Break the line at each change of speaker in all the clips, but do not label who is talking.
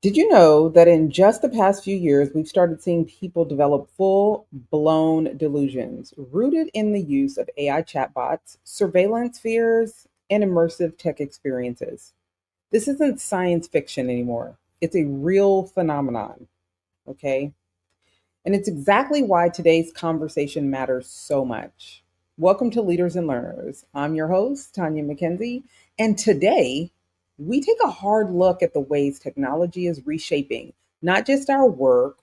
Did you know that in just the past few years, we've started seeing people develop full blown delusions rooted in the use of AI chatbots, surveillance fears, and immersive tech experiences? This isn't science fiction anymore. It's a real phenomenon, okay? And it's exactly why today's conversation matters so much. Welcome to Leaders and Learners. I'm your host, Tonya McKenzie, and today we take a hard look at the ways technology is reshaping not just our work,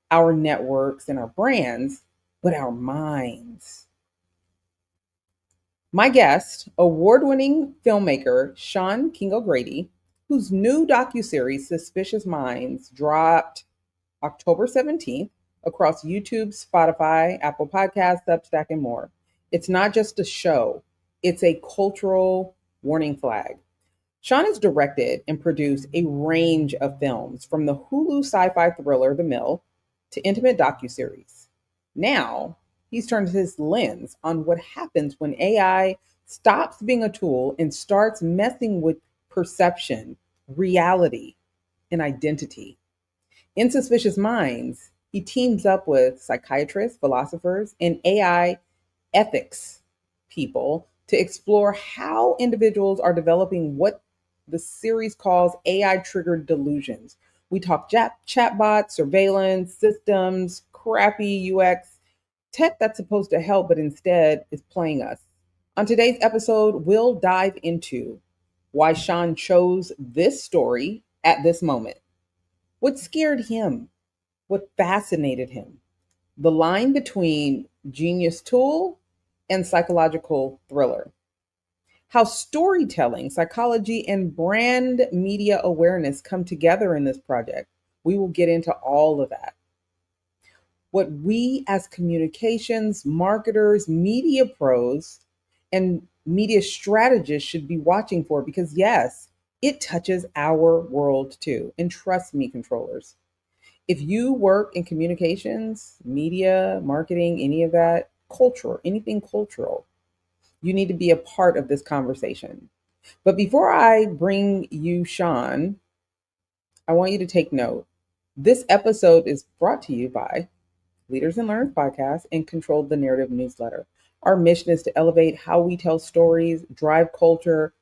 our networks, and our brands, but our minds. My guest, award winning filmmaker Sean King O'Grady, whose new docuseries, Suspicious Minds, dropped October 17th across YouTube, Spotify, Apple Podcasts, Substack, and more. It's not just a show, it's a cultural warning flag. Sean has directed and produced a range of films from the Hulu sci-fi thriller The Mill to intimate docuseries. Now, he's turned his lens on what happens when AI stops being a tool and starts messing with perception, reality, and identity. In Suspicious Minds, he teams up with psychiatrists, philosophers, and AI ethics people to explore how individuals are developing what the series calls AI triggered delusions. We talk chatbots, surveillance, systems, crappy UX, tech that's supposed to help, but instead is playing us. On today's episode, we'll dive into why Sean chose this story at this moment, what scared him, what fascinated him, the line between genius tool and psychological thriller, how storytelling, psychology, and brand media awareness come together in this project. We will get into all of that. What we as communications, marketers, media pros, and media strategists should be watching for because, yes, it touches our world too. And trust me, controllers, if you work in communications, media, marketing, any of that, culture, anything cultural, you need to be a part of this conversation. But before I bring you Sean, I want you to take note. This episode is brought to you by Leaders and Learners podcast and Control the Narrative newsletter. Our mission is to elevate how we tell stories, drive culture,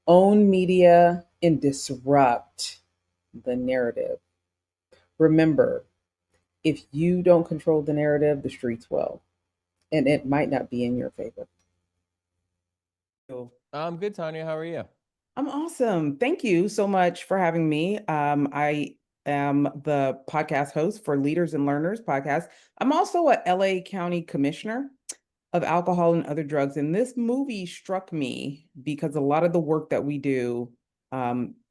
own media, and disrupt the narrative. Remember, if you don't control the narrative, the streets will, and it might not be in your favor.
I'm good, Tanya. How are you?
I'm awesome. Thank you so much for having me. I am the podcast host for Leaders and Learners podcast. I'm also a LA County Commissioner of Alcohol and Other Drugs. And this movie struck me because a lot of the work that we do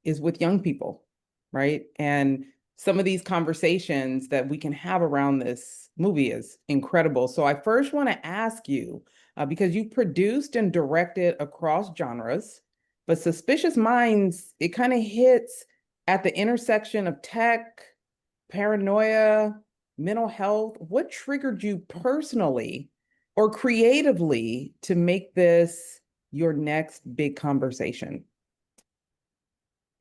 is with young people, right? And some of these conversations that we can have around this movie is incredible. So I first want to ask you, because you produced and directed across genres, but Suspicious Minds, it kind of hits at the intersection of tech, paranoia, mental health. What triggered you personally or creatively to make this your next big conversation?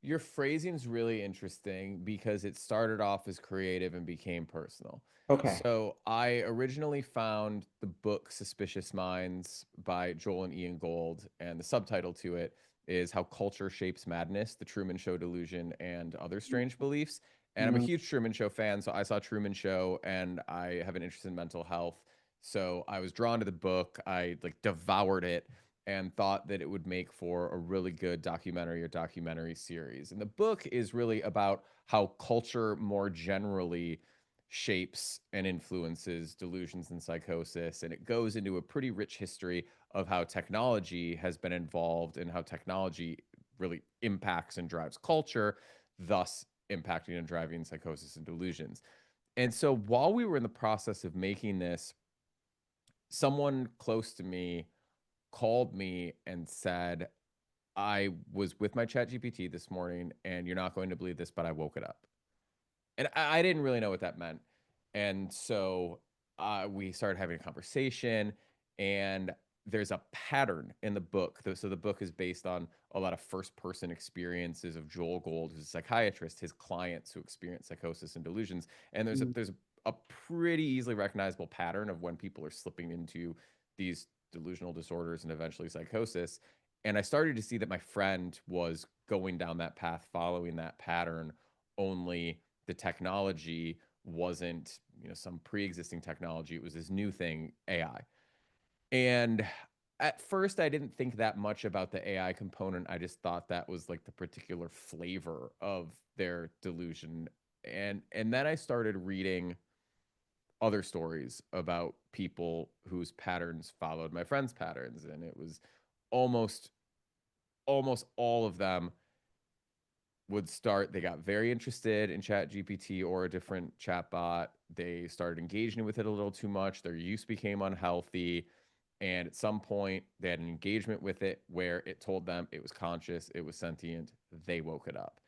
Your phrasing is really interesting because it started off as creative and became personal.
Okay.
So I originally found the book Suspicious Minds by Joel and Ian Gold, and the subtitle to it is How Culture Shapes Madness, The Truman Show Delusion, and Other Strange Beliefs. And I'm a
Mm,
huge Truman Show fan, so I saw Truman Show and I have an interest in mental health. So I was drawn to the book. I like devoured it and thought that it would make for a really good documentary or documentary series. And the book is really about how culture more generally shapes and influences delusions and psychosis. And it goes into a pretty rich history of how technology has been involved and how technology really impacts and drives culture, thus impacting and driving psychosis and delusions. And so while we were in the process of making this, someone close to me called me and said, I was with my chat GPT this morning, and you're not going to believe this, but I woke it up. And I didn't really know what that meant. And so we started having a conversation, and there's a pattern in the book. So the book is based on a lot of first person experiences of Joel Gold, who's a psychiatrist, his clients who experience psychosis and delusions. And
Mhm.
there's a pretty easily recognizable pattern of when people are slipping into these delusional disorders and eventually psychosis. And I started to see that my friend was going down that path, following that pattern, only the technology wasn't, some pre-existing technology. It was this new thing, AI. And at first, I didn't think that much about the AI component. I just thought that was like the particular flavor of their delusion. And then I started reading other stories about people whose patterns followed my friend's patterns, and it was almost almost all of them would start, they got very interested in chat gpt or a different chatbot. They started engaging with it a little too much, their use became unhealthy, and at some point they had an engagement with it where it told them it was conscious, it was sentient, they woke it up.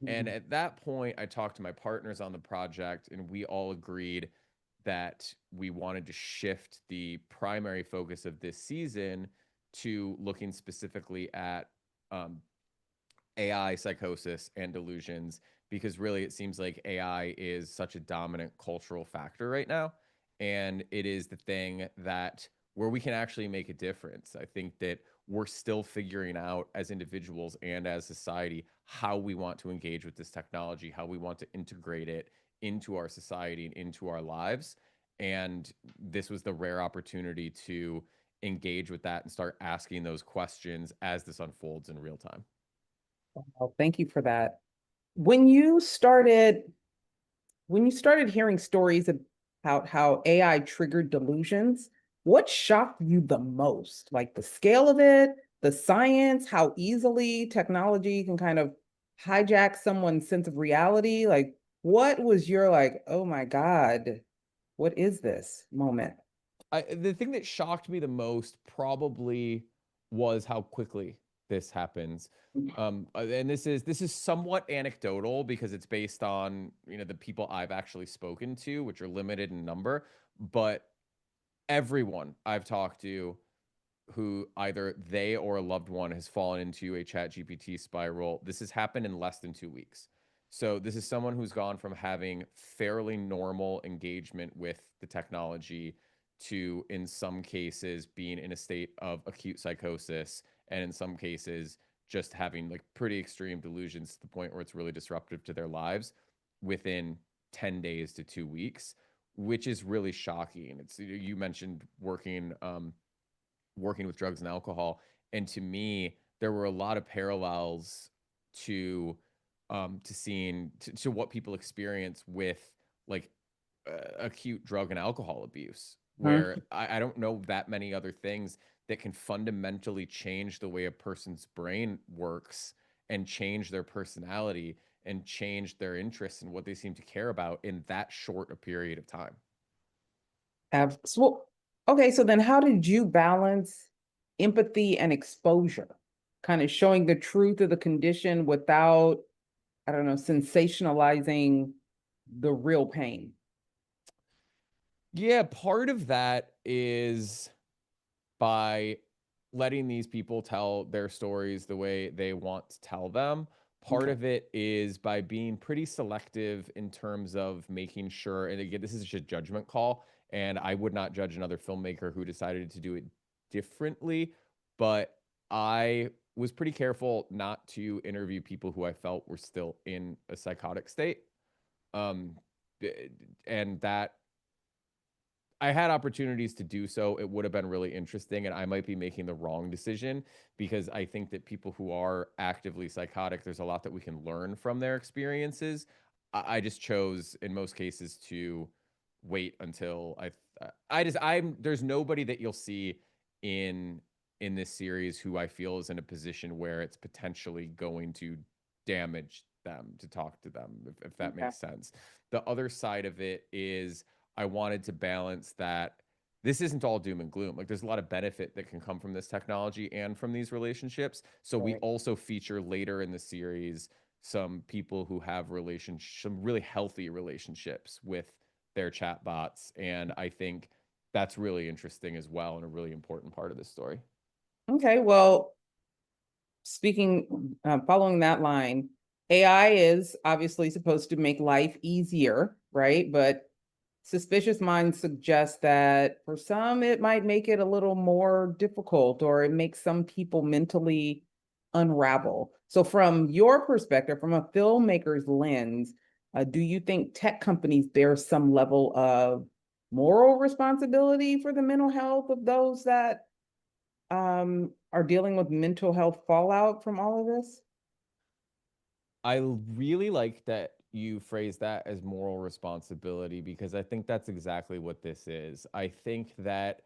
And
Mhm.
at that point I talked to my partners on the project, and we all agreed that we wanted to shift the primary focus of this season to looking specifically at um, AI psychosis and delusions, because really it seems like AI is such a dominant cultural factor right now. And it is the thing that where we can actually make a difference. I think that we're still figuring out as individuals and as society how we want to engage with this technology, how we want to integrate it into our society and into our lives. And this was the rare opportunity to engage with that and start asking those questions as this unfolds in real time.
Well, thank you for that. When you started when you started hearing stories about how AI triggered delusions, what shocked you the most? Like the scale of it, the science, how easily technology can kind of hijack someone's sense of reality? Like, what was your like, oh my God, what is this moment?
The thing that shocked me the most probably was how quickly this happens. And this is somewhat anecdotal because it's based on the people I've actually spoken to, which are limited in number. But everyone I've talked to who either they or a loved one has fallen into a chat GPT spiral, this has happened in less than 2 weeks. So this is someone who's gone from having fairly normal engagement with the technology to, in some cases, being in a state of acute psychosis, and in some cases, just having like pretty extreme delusions to the point where it's really disruptive to their lives within 10 days to 2 weeks, which is really shocking. It's, you mentioned working with drugs and alcohol. And to me, there were a lot of parallels to seeing to what people experience with like acute drug and alcohol abuse, where I don't know that many other things that can fundamentally change the way a person's brain works and change their personality and change their interests and what they seem to care about in that short a period of time.
So, okay, so then how did you balance empathy and exposure? Kind of showing the truth of the condition without, I don't know, sensationalizing the real pain.
Yeah, part of that is by letting these people tell their stories the way they want to tell them. Part
Okay.
of it is by being pretty selective in terms of making sure, and again, this is just a judgment call, and I would not judge another filmmaker who decided to do it differently, but I was pretty careful not to interview people who I felt were still in a psychotic state. Um, and that I had opportunities to do so. It would have been really interesting, and I might be making the wrong decision because I think that people who are actively psychotic, there's a lot that we can learn from their experiences. I just chose, in most cases, to wait until I'm there's nobody that you'll see in this series who I feel is in a position where it's potentially going to damage them to talk to them, if that
Okay.
makes sense. The other side of it is I wanted to balance that this isn't all doom and gloom. Like there's a lot of benefit that can come from this technology and from these relationships. So we
Right.
also feature later in the series some people who have some really healthy relationships with their chatbots. And I think that's really interesting as well and a really important part of this story.
Okay, well, following that line, AI is obviously supposed to make life easier, right? But suspicious minds suggest that for some, it might make it a little more difficult, or it makes some people mentally unravel. So, from your perspective, from a filmmaker's lens, do you think tech companies bear some level of moral responsibility for the mental health of those that are dealing with mental health fallout from all of this?
I really like that you phrase that as moral responsibility because I think that's exactly what this is. I think that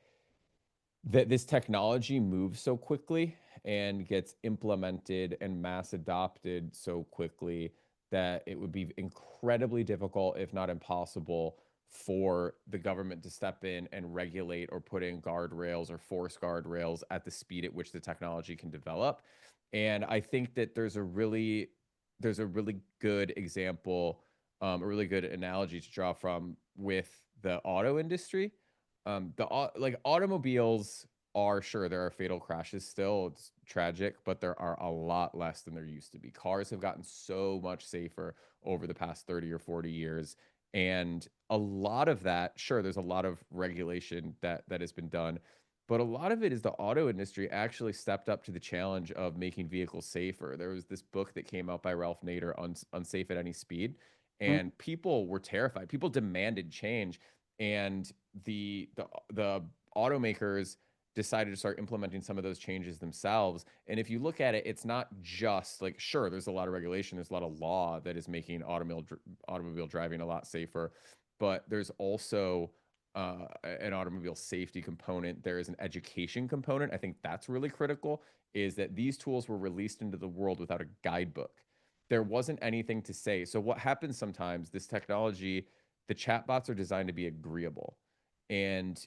this technology moves so quickly and gets implemented and mass adopted so quickly that it would be incredibly difficult, if not impossible, for the government to step in and regulate or put in guardrails or force guardrails at the speed at which the technology can develop. And I think that there's a really good example, a really good analogy to draw from with the auto industry. Like automobiles are, sure, there are fatal crashes still. It's tragic, but there are a lot less than there used to be. Cars have gotten so much safer over the past 30 or 40 years. And a lot of that, sure, there's a lot of regulation that has been done, but a lot of it is the auto industry actually stepped up to the challenge of making vehicles safer. There was this book that came out by Ralph Nader, Unsafe at Any Speed, and people were terrified. People demanded change, and the automakers decided to start implementing some of those changes themselves. And if you look at it, it's not just like, sure, there's a lot of regulation, there's a lot of law that is making automobile driving a lot safer, but there's also an automobile safety component. There is an education component. I think that's really critical. Is that these tools were released into the world without a guidebook. There wasn't anything to say. So what happens sometimes? This technology, the chatbots are designed to be agreeable, and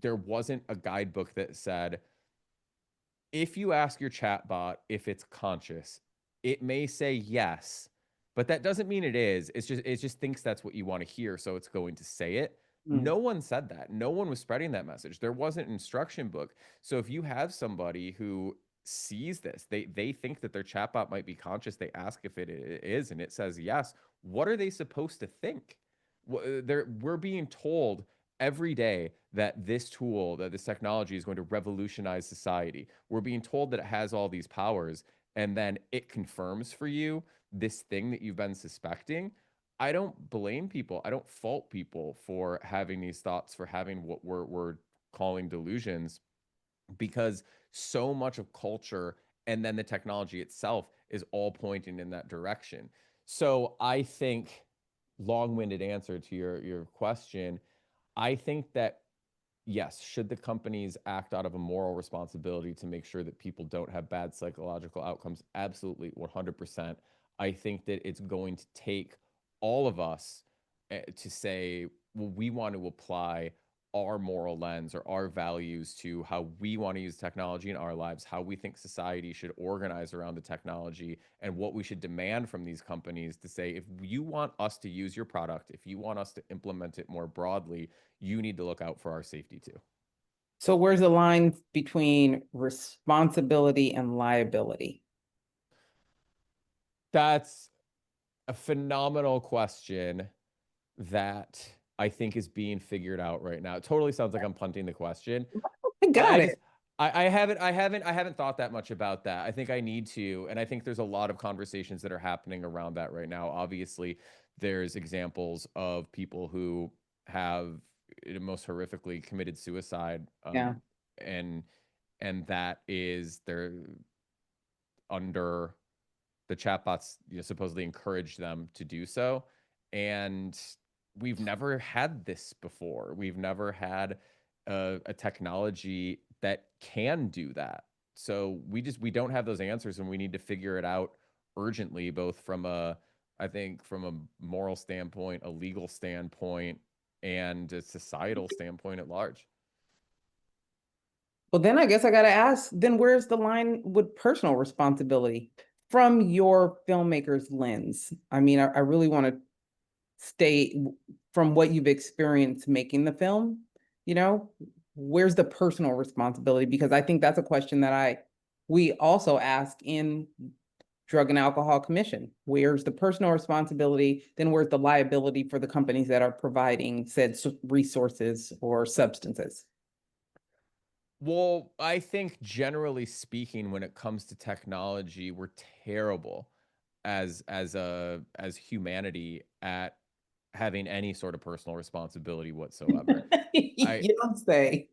there wasn't a guidebook that said, if you ask your chatbot if it's conscious, it may say yes, but that doesn't mean it is. It just thinks that's what you want to hear, so it's going to say it.
Mm.
No one said that. No one was spreading that message. There wasn't an instruction book. So if you have somebody who sees this, they think that their chatbot might be conscious, they ask if it is, and it says yes. What are they supposed to think? We're being told every day that this technology is going to revolutionize society. We're being told that it has all these powers, and then it confirms for you this thing that you've been suspecting. I don't blame people. I don't fault people for having these thoughts, for having what we're calling delusions, because so much of culture and then the technology itself is all pointing in that direction. So I think, long-winded answer to your question, I think that yes, should the companies act out of a moral responsibility to make sure that people don't have bad psychological outcomes? Absolutely, 100%. I think that it's going to take all of us to say, well, we want to apply our moral lens or our values to how we want to use technology in our lives, how we think society should organize around the technology, and what we should demand from these companies to say, if you want us to use your product, if you want us to implement it more broadly, you need to look out for our safety too.
So, where's the line between responsibility and liability?
That's a phenomenal question that I think is being figured out right now. It totally sounds like I'm punting the question.
I
I,
got
I
it.
just I haven't thought that much about that. I think I need to, and I think there's a lot of conversations that are happening around that right now. Obviously, there's examples of people who have most horrifically committed suicide,
Yeah.
and that is they're under the chatbots, supposedly encourage them to do so. And we've never had this before. We've never had a technology that can do that. So we don't have those answers, and we need to figure it out urgently, both from I think from a moral standpoint, a legal standpoint, and a societal standpoint at large.
Well, then I guess I got to ask, then where's the line with personal responsibility from your filmmaker's lens? I mean, I really want to stay from what you've experienced making the film. you know, where's the personal responsibility? Because I think that's a question that we also ask in Drug and Alcohol Commission. Where's the personal responsibility? Then where's the liability for the companies that are providing said resources or substances?
Well, I think generally speaking, when it comes to technology, we're terrible as humanity at having any sort of personal responsibility whatsoever. I
You don't say.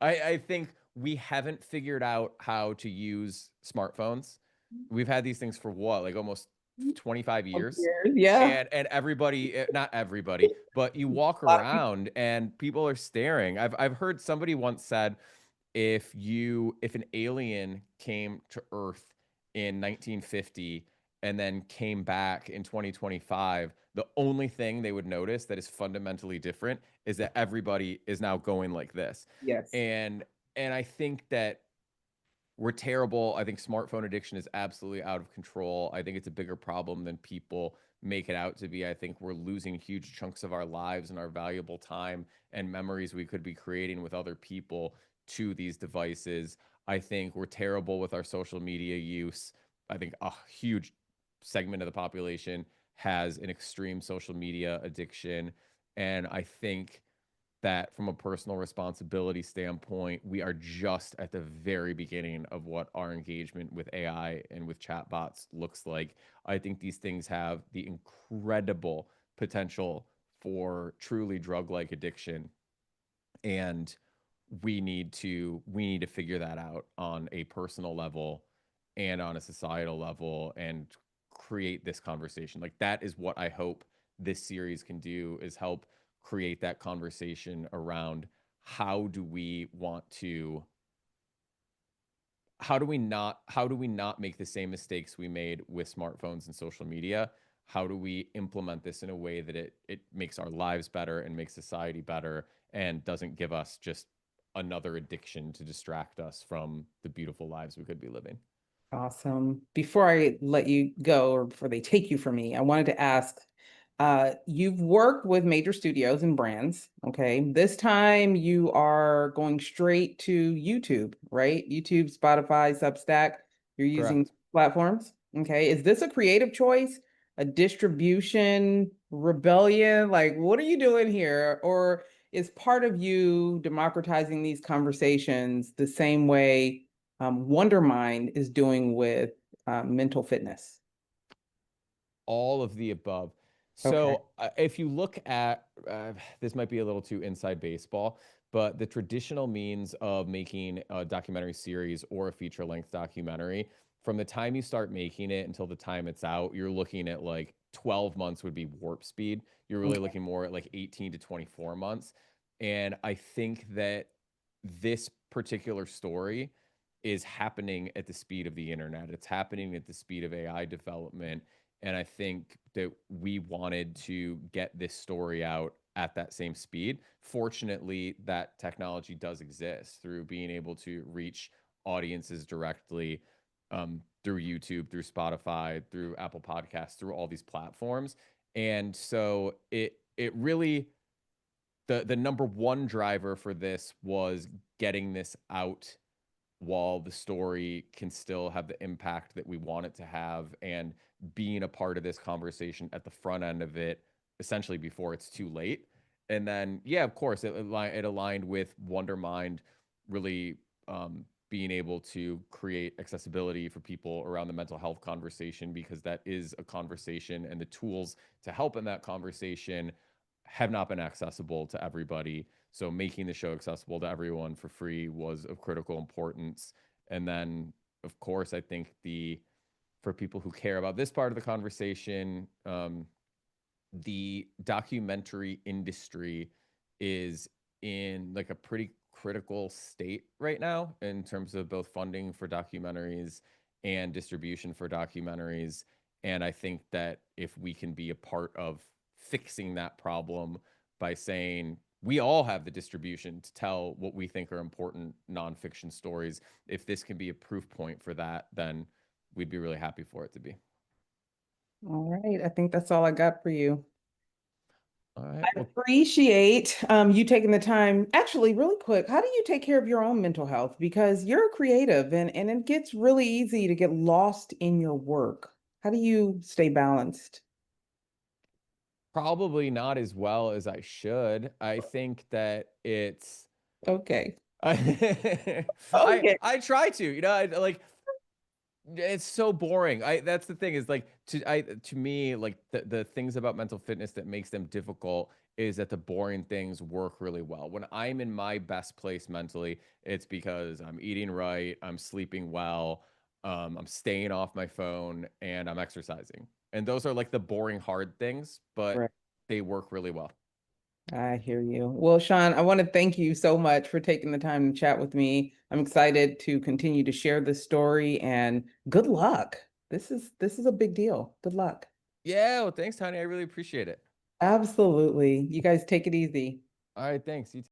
I think we haven't figured out how to use smartphones. We've had these things for what, like almost 25 years?
Yeah.
And everybody, not everybody, but you walk
A lot of people.
around and people are staring. I've heard somebody once said if an alien came to Earth in 1950 and then came back in 2025, the only thing they would notice that is fundamentally different is that everybody is now going like this.
Yes.
And I think that we're terrible. I think smartphone addiction is absolutely out of control. I think it's a bigger problem than people make it out to be. I think we're losing huge chunks of our lives and our valuable time and memories we could be creating with other people to these devices. I think we're terrible with our social media use. I think a huge segment of the population has an extreme social media addiction. And I think that from a personal responsibility standpoint, we are just at the very beginning of what our engagement with AI and with chatbots looks like. I think these things have the incredible potential for truly drug-like addiction, and we need to figure that out on a personal level and on a societal level and create this conversation. Like that is what I hope this series can do, is help create that conversation around how do we want to how do we not make the same mistakes we made with smartphones and social media? How do we implement this in a way that it makes our lives better and makes society better and doesn't give us just another addiction to distract us from the beautiful lives we could be living?
Awesome. Before I let you go, or before they take you from me, I wanted to ask, you've worked with major studios and brands, okay? This time you are going straight to YouTube, right? YouTube, Spotify, Substack, you're using
Correct.
platforms, okay? Is this a creative choice, a distribution rebellion? Like, what are you doing here? Or is part of you democratizing these conversations the same way Wondermind is doing with mental fitness?
All of the above.
Okay.
So, if you look at this, might be a little too inside baseball, but the traditional means of making a documentary series or a feature length documentary, from the time you start making it until the time it's out, you're looking at like 12 months would be warp speed. You're really
Okay.
looking more at like 18 to 24 months. And I think that this particular story is happening at the speed of the internet. It's happening at the speed of AI development. And I think that we wanted to get this story out at that same speed. Fortunately, that technology does exist through being able to reach audiences directly, through YouTube, through Spotify, through Apple Podcasts, through all these platforms. And so it really, the number one driver for this was getting this out while the story can still have the impact that we want it to have, and being a part of this conversation at the front end of it, essentially before it's too late. And then, yeah, of course, it aligned with Wondermind really, being able to create accessibility for people around the mental health conversation, because that is a conversation, and the tools to help in that conversation have not been accessible to everybody. So making the show accessible to everyone for free was of critical importance. And then, of course, I think the for people who care about this part of the conversation, the documentary industry is in like a pretty critical state right now in terms of both funding for documentaries and distribution for documentaries. And I think that if we can be a part of fixing that problem by saying we all have the distribution to tell what we think are important nonfiction stories, if this can be a proof point for that, then we'd be really happy for it to be.
All right. I think that's all I got for you.
All right. Well,
Appreciate you taking the time. Actually, really quick, how do you take care of your own mental health? Because you're a creative and it gets really easy to get lost in your work. How do you stay balanced?
probably not as well as I should. I think that it's
Okay.
I
Okay.
I try to, I like it's so boring. I That's the thing is like to me like the things about mental fitness that makes them difficult is that the boring things work really well. When I'm in my best place mentally, it's because I'm eating right, I'm sleeping well, I'm staying off my phone, and I'm exercising. And those are like the boring hard things, but
Right.
they work really well.
I hear you. Well, Sean, I want to thank you so much for taking the time to chat with me. I'm excited to continue to share this story and good luck. This is a big deal. Good luck.
Yeah, well, thanks, Tony. I really appreciate it.
Absolutely. You guys take it easy.
All right, thanks. You